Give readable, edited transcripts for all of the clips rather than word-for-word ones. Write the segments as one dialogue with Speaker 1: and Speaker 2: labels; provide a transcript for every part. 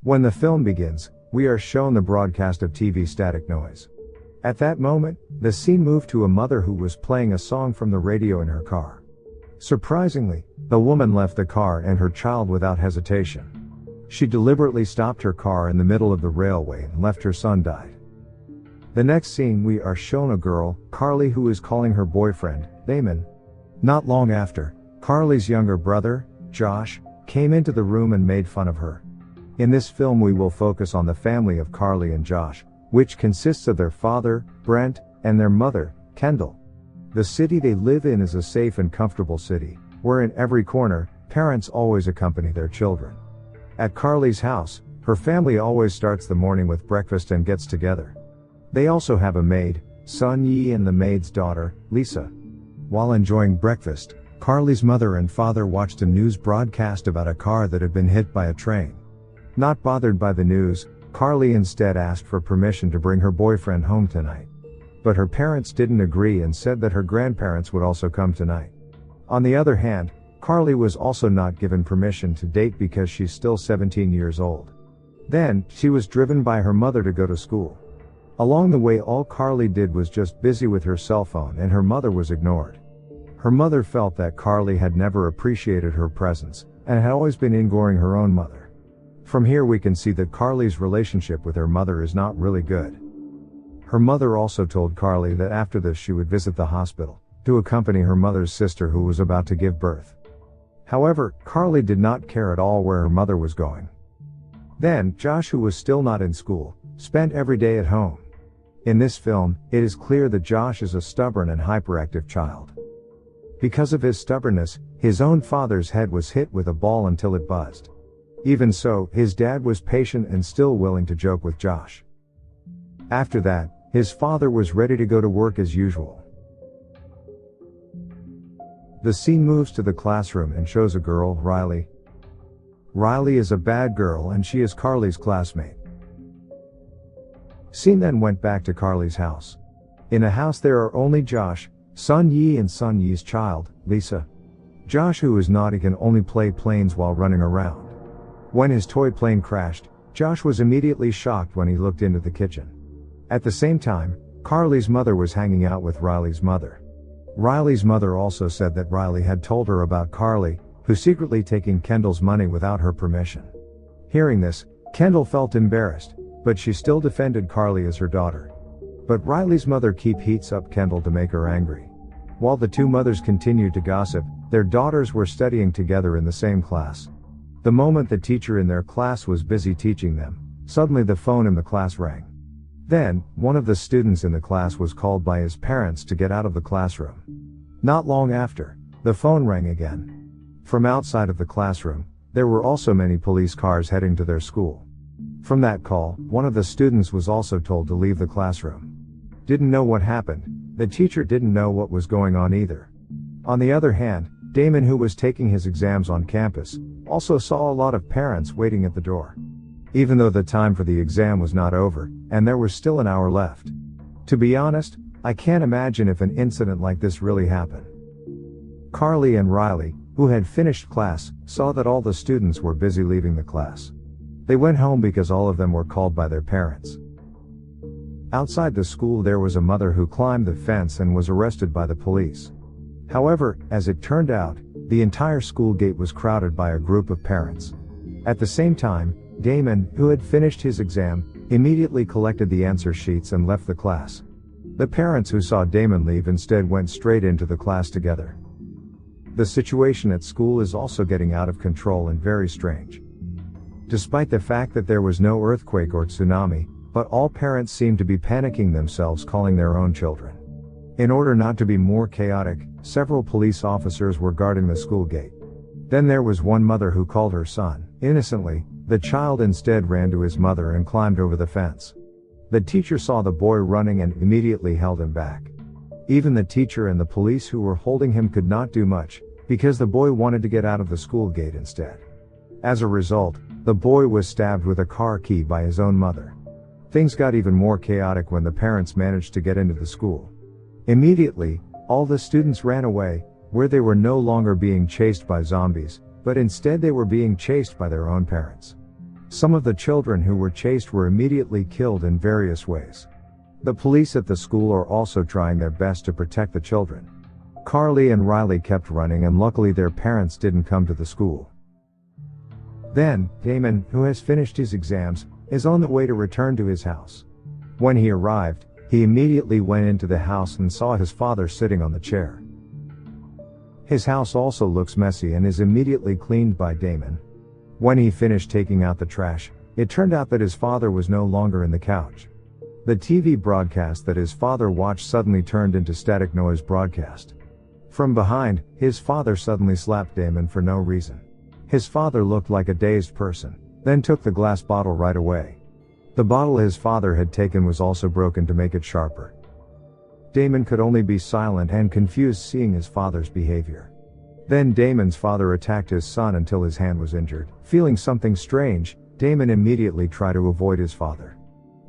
Speaker 1: When the film begins, we are shown the broadcast of TV static noise. At that moment, the scene moved to a mother who was playing a song from the radio in her car. Surprisingly, the woman left the car and her child without hesitation. She deliberately stopped her car in the middle of the railway and left her son died. The next scene we are shown a girl, Carly, who is calling her boyfriend, Damon. Not long after, Carly's younger brother, Josh, came into the room and made fun of her. In this film we will focus on the family of Carly and Josh, which consists of their father, Brent, and their mother, Kendall. The city they live in is a safe and comfortable city, where in every corner, parents always accompany their children. At Carly's house, her family always starts the morning with breakfast and gets together. They also have a maid, Sun Yi, and the maid's daughter, Lisa. While enjoying breakfast, Carly's mother and father watched a news broadcast about a car that had been hit by a train. Not bothered by the news, Carly instead asked for permission to bring her boyfriend home tonight. But her parents didn't agree and said that her grandparents would also come tonight. On the other hand, Carly was also not given permission to date because she's still 17 years old. Then, she was driven by her mother to go to school. Along the way all Carly did was just busy with her cell phone and her mother was ignored. Her mother felt that Carly had never appreciated her presence, and had always been ignoring her own mother. From here we can see that Carly's relationship with her mother is not really good. Her mother also told Carly that after this she would visit the hospital, to accompany her mother's sister who was about to give birth. However, Carly did not care at all where her mother was going. Then, Josh, who was still not in school, spent every day at home. In this film, it is clear that Josh is a stubborn and hyperactive child. Because of his stubbornness, his own father's head was hit with a ball until it buzzed. Even so, his dad was patient and still willing to joke with Josh. After that, his father was ready to go to work as usual. The scene moves to the classroom and shows a girl, Riley. Riley is a bad girl and she is Carly's classmate. Scene then went back to Carly's house. In the house there are only Josh, Sun Yi, and Sun Yi's child, Lisa. Josh, who is naughty, can only play planes while running around. When his toy plane crashed, Josh was immediately shocked when he looked into the kitchen. At the same time, Carly's mother was hanging out with Riley's mother. Riley's mother also said that Riley had told her about Carly, who secretly taking Kendall's money without her permission. Hearing this, Kendall felt embarrassed, but she still defended Carly as her daughter. But Riley's mother heats up Kendall to make her angry. While the two mothers continued to gossip, their daughters were studying together in the same class. The moment the teacher in their class was busy teaching them, suddenly the phone in the class rang. Then, one of the students in the class was called by his parents to get out of the classroom. Not long after, the phone rang again. From outside of the classroom, there were also many police cars heading to their school. From that call, one of the students was also told to leave the classroom. Didn't know what happened, the teacher didn't know what was going on either. On the other hand, Damon, who was taking his exams on campus, also saw a lot of parents waiting at the door. Even though the time for the exam was not over, and there was still an hour left. To be honest, I can't imagine if an incident like this really happened. Carly and Riley, who had finished class, saw that all the students were busy leaving the class. They went home because all of them were called by their parents. Outside the school there was a mother who climbed the fence and was arrested by the police. However, as it turned out, the entire school gate was crowded by a group of parents. At the same time, Damon, who had finished his exam, immediately collected the answer sheets and left the class. The parents who saw Damon leave instead went straight into the class together. The situation at school is also getting out of control and very strange. Despite the fact that there was no earthquake or tsunami, but all parents seemed to be panicking themselves, calling their own children. In order not to be more chaotic, several police officers were guarding the school gate. Then there was one mother who called her son. Innocently, the child instead ran to his mother and climbed over the fence. The teacher saw the boy running and immediately held him back. Even the teacher and the police who were holding him could not do much, because the boy wanted to get out of the school gate instead. As a result, the boy was stabbed with a car key by his own mother. Things got even more chaotic when the parents managed to get into the school. Immediately, all the students ran away, where they were no longer being chased by zombies, but instead they were being chased by their own parents. Some of the children who were chased were immediately killed in various ways. The police at the school are also trying their best to protect the children. Carly and Riley kept running, and luckily their parents didn't come to the school. Then, Damon, who has finished his exams, is on the way to return to his house. When he arrived, he immediately went into the house and saw his father sitting on the chair. His house also looks messy and is immediately cleaned by Damon. When he finished taking out the trash, it turned out that his father was no longer in the couch. The TV broadcast that his father watched suddenly turned into static noise broadcast. From behind, his father suddenly slapped Damon for no reason. His father looked like a dazed person, then took the glass bottle right away. The bottle his father had taken was also broken to make it sharper. Damon could only be silent and confused seeing his father's behavior. Then Damon's father attacked his son until his hand was injured. Feeling something strange, Damon immediately tried to avoid his father.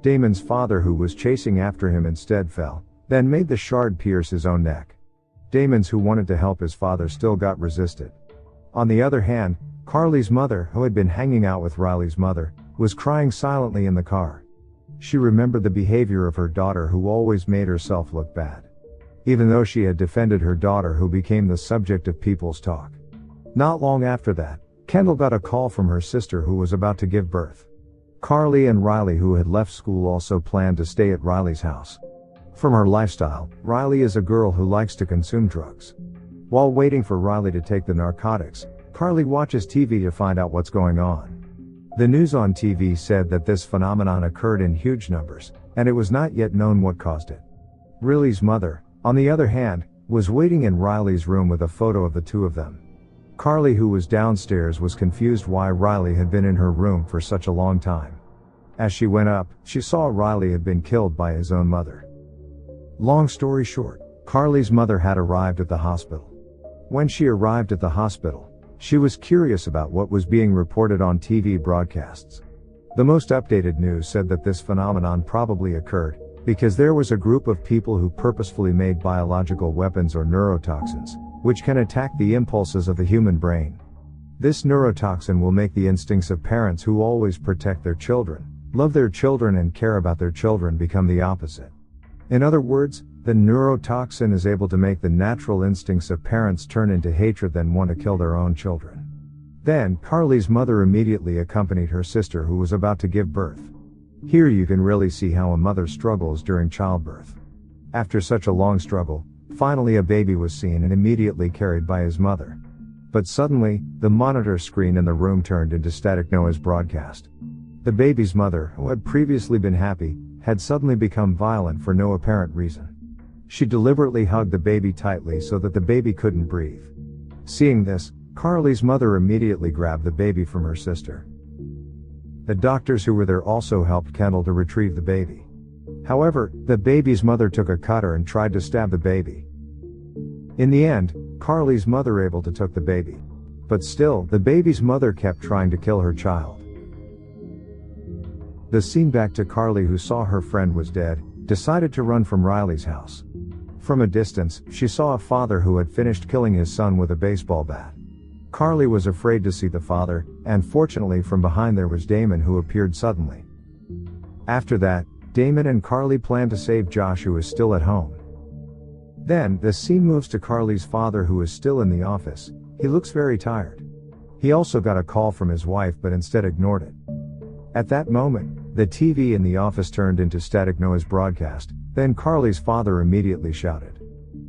Speaker 1: Damon's father, who was chasing after him, instead fell, then made the shard pierce his own neck. Damon's, who wanted to help his father, still got resisted. On the other hand, Carly's mother, who had been hanging out with Riley's mother, was crying silently in the car. She remembered the behavior of her daughter, who always made herself look bad. Even though she had defended her daughter, who became the subject of people's talk. Not long after that, Kendall got a call from her sister, who was about to give birth. Carly and Riley, who had left school, also planned to stay at Riley's house. From her lifestyle, Riley is a girl who likes to consume drugs. While waiting for Riley to take the narcotics, Carly watches TV to find out what's going on. The news on TV said that this phenomenon occurred in huge numbers, and it was not yet known what caused it. Riley's mother, on the other hand, was waiting in Riley's room with a photo of the two of them. Carly, who was downstairs, was confused why Riley had been in her room for such a long time. As she went up, she saw Riley had been killed by his own mother. Long story short, Carly's mother had arrived at the hospital. When she arrived at the hospital, she was curious about what was being reported on TV broadcasts. The most updated news said that this phenomenon probably occurred because there was a group of people who purposefully made biological weapons or neurotoxins, which can attack the impulses of the human brain. This neurotoxin will make the instincts of parents who always protect their children, love their children and care about their children become the opposite. In other words, the neurotoxin is able to make the natural instincts of parents turn into hatred, then want to kill their own children. Then, Carly's mother immediately accompanied her sister, who was about to give birth. Here you can really see how a mother struggles during childbirth. After such a long struggle, finally a baby was seen and immediately carried by his mother. But suddenly, the monitor screen in the room turned into static noise broadcast. The baby's mother, who had previously been happy, had suddenly become violent for no apparent reason. She deliberately hugged the baby tightly so that the baby couldn't breathe. Seeing this, Carly's mother immediately grabbed the baby from her sister. The doctors who were there also helped Kendall to retrieve the baby. However, the baby's mother took a cutter and tried to stab the baby. In the end, Carly's mother able to took the baby. But still, the baby's mother kept trying to kill her child. The scene back to Carly, who saw her friend was dead, decided to run from Riley's house. From a distance, she saw a father who had finished killing his son with a baseball bat. Carly was afraid to see the father, and fortunately from behind there was Damon, who appeared suddenly. After that, Damon and Carly planned to save Josh, who is still at home. Then, the scene moves to Carly's father, who is still in the office. He looks very tired. He also got a call from his wife but instead ignored it. At that moment, the TV in the office turned into static noise broadcast, then Carly's father immediately shouted.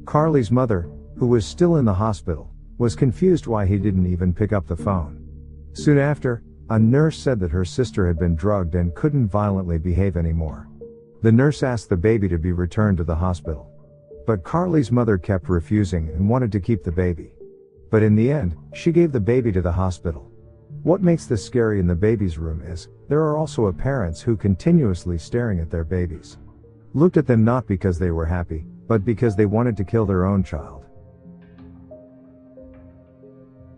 Speaker 1: Carly's mother, who was still in the hospital, was confused why he didn't even pick up the phone. Soon after, a nurse said that her sister had been drugged and couldn't violently behave anymore. The nurse asked the baby to be returned to the hospital. But Carly's mother kept refusing and wanted to keep the baby. But in the end, she gave the baby to the hospital. What makes this scary in the baby's room is, there are also parents who continuously staring at their babies. Looked at them not because they were happy, but because they wanted to kill their own child.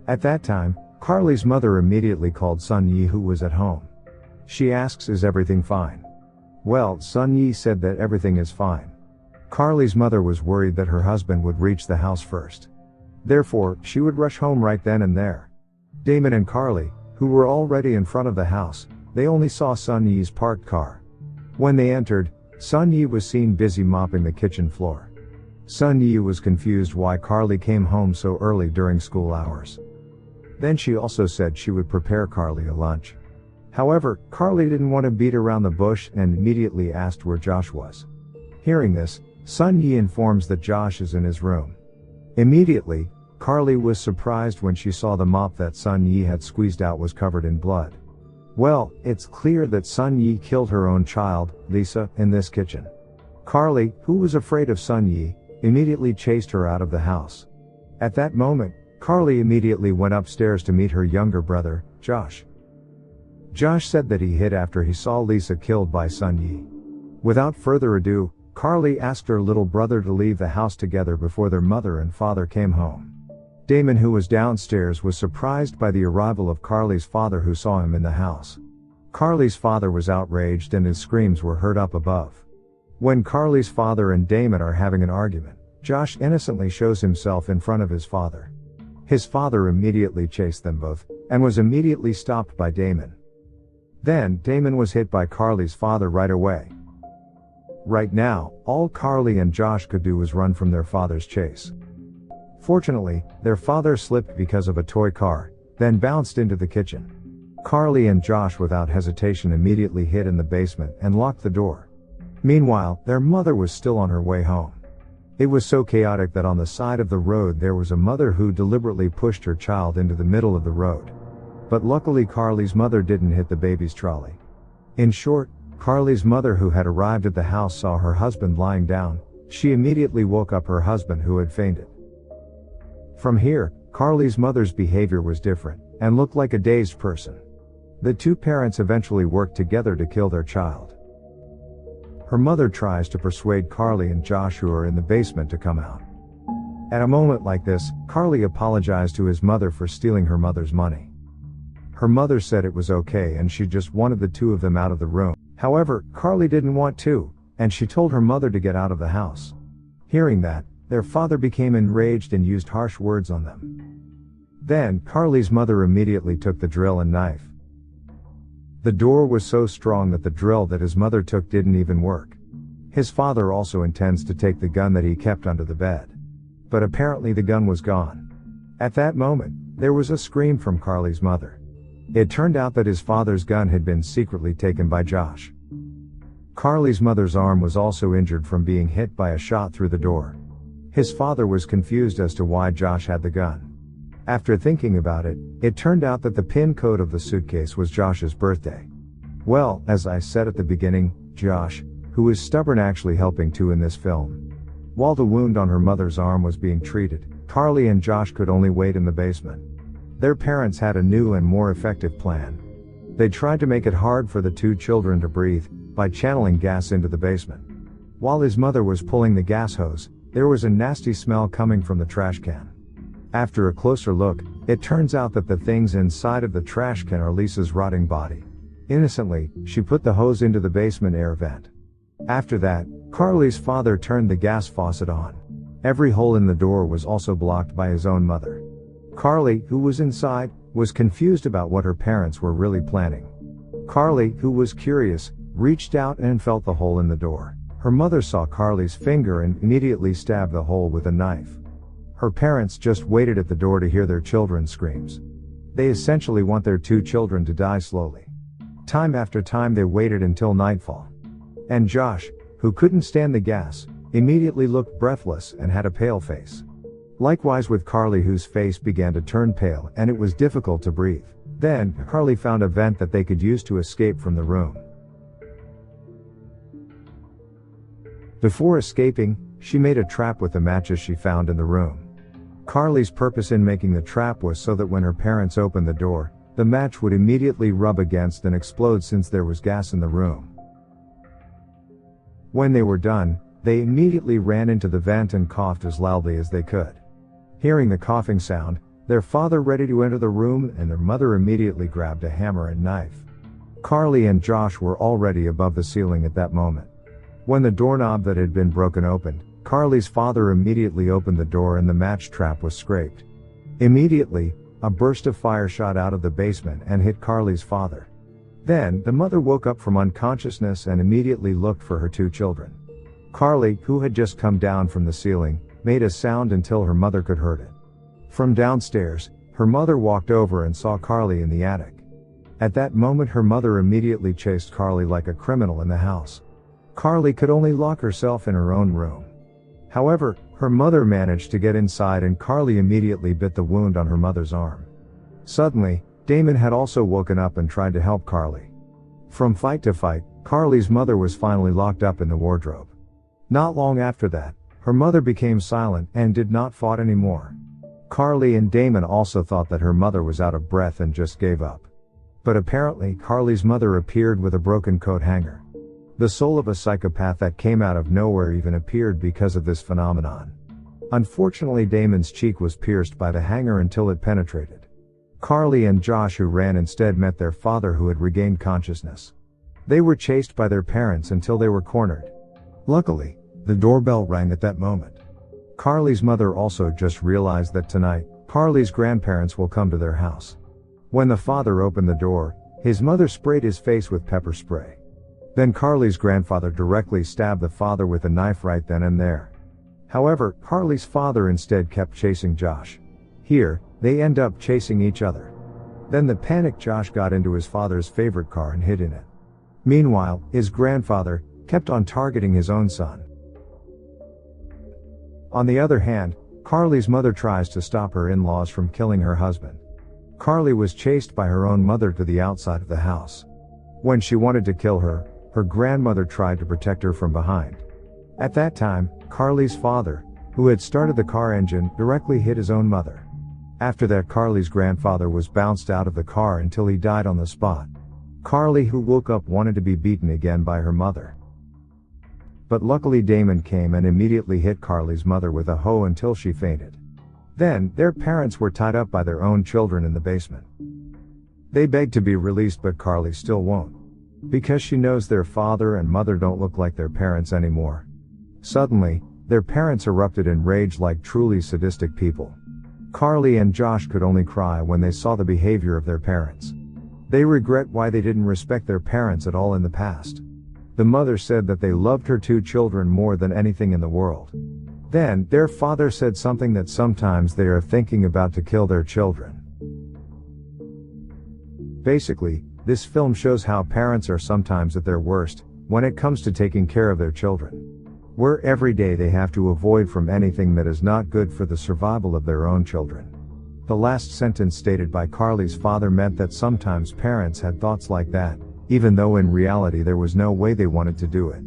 Speaker 1: At that time, Carly's mother immediately called Sun Yi, who was at home. She asks, "Is everything fine?" Well, Sun Yi said that everything is fine. Carly's mother was worried that her husband would reach the house first. Therefore, she would rush home right then and there. Damon and Carly, who were already in front of the house, They only saw Sun Yi's parked car. When they entered, Sun Yi was seen busy mopping the kitchen floor. Sun Yi was confused why Carly came home so early during school hours. Then she also said she would prepare Carly a lunch. However, Carly didn't want to beat around the bush and immediately asked where Josh was. Hearing this, Sun Yi informs that Josh is in his room. Immediately, Carly was surprised when she saw the mop that Sun Yi had squeezed out was covered in blood. Well, it's clear that Sun Yi killed her own child, Lisa, in this kitchen. Carly, who was afraid of Sun Yi, immediately chased her out of the house. At that moment, Carly immediately went upstairs to meet her younger brother, Josh. Josh said that he hid after he saw Lisa killed by Sun Yi. Without further ado, Carly asked her little brother to leave the house together before their mother and father came home. Damon, who was downstairs, was surprised by the arrival of Carly's father, who saw him in the house. Carly's father was outraged and his screams were heard up above. When Carly's father and Damon are having an argument, Josh innocently shows himself in front of his father. His father immediately chased them both, and was immediately stopped by Damon. Then, Damon was hit by Carly's father right away. Right now, all Carly and Josh could do was run from their father's chase. Fortunately, their father slipped because of a toy car, then bounced into the kitchen. Carly and Josh without hesitation immediately hid in the basement and locked the door. Meanwhile, their mother was still on her way home. It was so chaotic that on the side of the road there was a mother who deliberately pushed her child into the middle of the road. But luckily Carly's mother didn't hit the baby's trolley. In short, Carly's mother, who had arrived at the house, saw her husband lying down. She immediately woke up her husband, who had fainted. From here, Carly's mother's behavior was different, and looked like a dazed person. The two parents eventually worked together to kill their child. Her mother tries to persuade Carly and Josh, who are in the basement, to come out. At a moment like this, Carly apologized to his mother for stealing her mother's money. Her mother said it was okay and she just wanted the two of them out of the room. However, Carly didn't want to, and she told her mother to get out of the house. Hearing that, their father became enraged and used harsh words on them. Then, Carly's mother immediately took the drill and knife. The door was so strong that the drill that his mother took didn't even work. His father also intends to take the gun that he kept under the bed. But apparently the gun was gone. At that moment, there was a scream from Carly's mother. It turned out that his father's gun had been secretly taken by Josh. Carly's mother's arm was also injured from being hit by a shot through the door. His father was confused as to why Josh had the gun. After thinking about it, it turned out that the pin code of the suitcase was Josh's birthday. Well, as I said at the beginning, Josh, who is stubborn, actually helping too in this film. While the wound on her mother's arm was being treated, Carly and Josh could only wait in the basement. Their parents had a new and more effective plan. They tried to make it hard for the two children to breathe, by channeling gas into the basement. While his mother was pulling the gas hose, there was a nasty smell coming from the trash can. After a closer look, it turns out that the things inside of the trash can are Lisa's rotting body. Innocently, she put the hose into the basement air vent. After that, Carly's father turned the gas faucet on. Every hole in the door was also blocked by his own mother. Carly, who was inside, was confused about what her parents were really planning. Carly, who was curious, reached out and felt the hole in the door. Her mother saw Carly's finger and immediately stabbed the hole with a knife. Her parents just waited at the door to hear their children's screams. They essentially want their two children to die slowly. Time after time they waited until nightfall. And Josh, who couldn't stand the gas, immediately looked breathless and had a pale face. Likewise with Carly, whose face began to turn pale and it was difficult to breathe. Then, Carly found a vent that they could use to escape from the room. Before escaping, she made a trap with the matches she found in the room. Carly's purpose in making the trap was so that when her parents opened the door, the match would immediately rub against and explode since there was gas in the room. When they were done, they immediately ran into the vent and coughed as loudly as they could. Hearing the coughing sound, their father ready to enter the room and their mother immediately grabbed a hammer and knife. Carly and Josh were already above the ceiling at that moment. When the doorknob that had been broken opened, Carly's father immediately opened the door and the match trap was scraped. Immediately, a burst of fire shot out of the basement and hit Carly's father. Then, the mother woke up from unconsciousness and immediately looked for her two children. Carly, who had just come down from the ceiling, made a sound until her mother could hear it. From downstairs, her mother walked over and saw Carly in the attic. At that moment her mother immediately chased Carly like a criminal in the house. Carly could only lock herself in her own room. However, her mother managed to get inside and Carly immediately bit the wound on her mother's arm. Suddenly, Damon had also woken up and tried to help Carly. From fight to fight, Carly's mother was finally locked up in the wardrobe. Not long after that, her mother became silent and did not fight anymore. Carly and Damon also thought that her mother was out of breath and just gave up. But apparently, Carly's mother appeared with a broken coat hanger. The soul of a psychopath that came out of nowhere even appeared because of this phenomenon. Unfortunately, Damon's cheek was pierced by the hanger until it penetrated. Carly and Josh, who ran, instead met their father, who had regained consciousness. They were chased by their parents until they were cornered. Luckily, the doorbell rang at that moment. Carly's mother also just realized that tonight, Carly's grandparents will come to their house. When the father opened the door, his mother sprayed his face with pepper spray. Then Carly's grandfather directly stabbed the father with a knife right then and there. However, Carly's father instead kept chasing Josh. Here, they end up chasing each other. Then the panicked Josh got into his father's favorite car and hid in it. Meanwhile, his grandfather kept on targeting his own son. On the other hand, Carly's mother tries to stop her in-laws from killing her husband. Carly was chased by her own mother to the outside of the house. When she wanted to kill her, her grandmother tried to protect her from behind. At that time, Carly's father, who had started the car engine, directly hit his own mother. After that, Carly's grandfather was bounced out of the car until he died on the spot. Carly, who woke up, wanted to be beaten again by her mother. But luckily Damon came and immediately hit Carly's mother with a hoe until she fainted. Then, their parents were tied up by their own children in the basement. They begged to be released, but Carly still won't. Because she knows their father and mother don't look like their parents anymore. Suddenly, their parents erupted in rage like truly sadistic people. Carly and Josh could only cry when they saw the behavior of their parents. They regret why they didn't respect their parents at all in the past. The mother said that they loved her two children more than anything in the world. Then, their father said something that sometimes they are thinking about to kill their children. Basically, this film shows how parents are sometimes at their worst when it comes to taking care of their children. Where every day they have to avoid from anything that is not good for the survival of their own children. The last sentence stated by Carly's father meant that sometimes parents had thoughts like that, even though in reality there was no way they wanted to do it.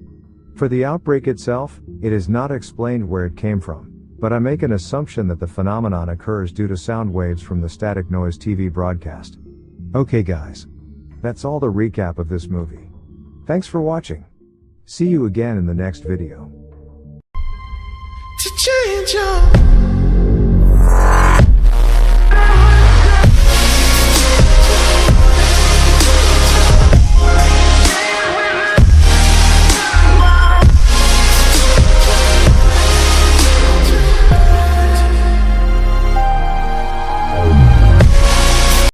Speaker 1: For the outbreak itself, it is not explained where it came from, but I make an assumption that the phenomenon occurs due to sound waves from the static noise TV broadcast. Okay guys. That's all the recap of this movie. Thanks for watching. See you again in the next video.
Speaker 2: To change your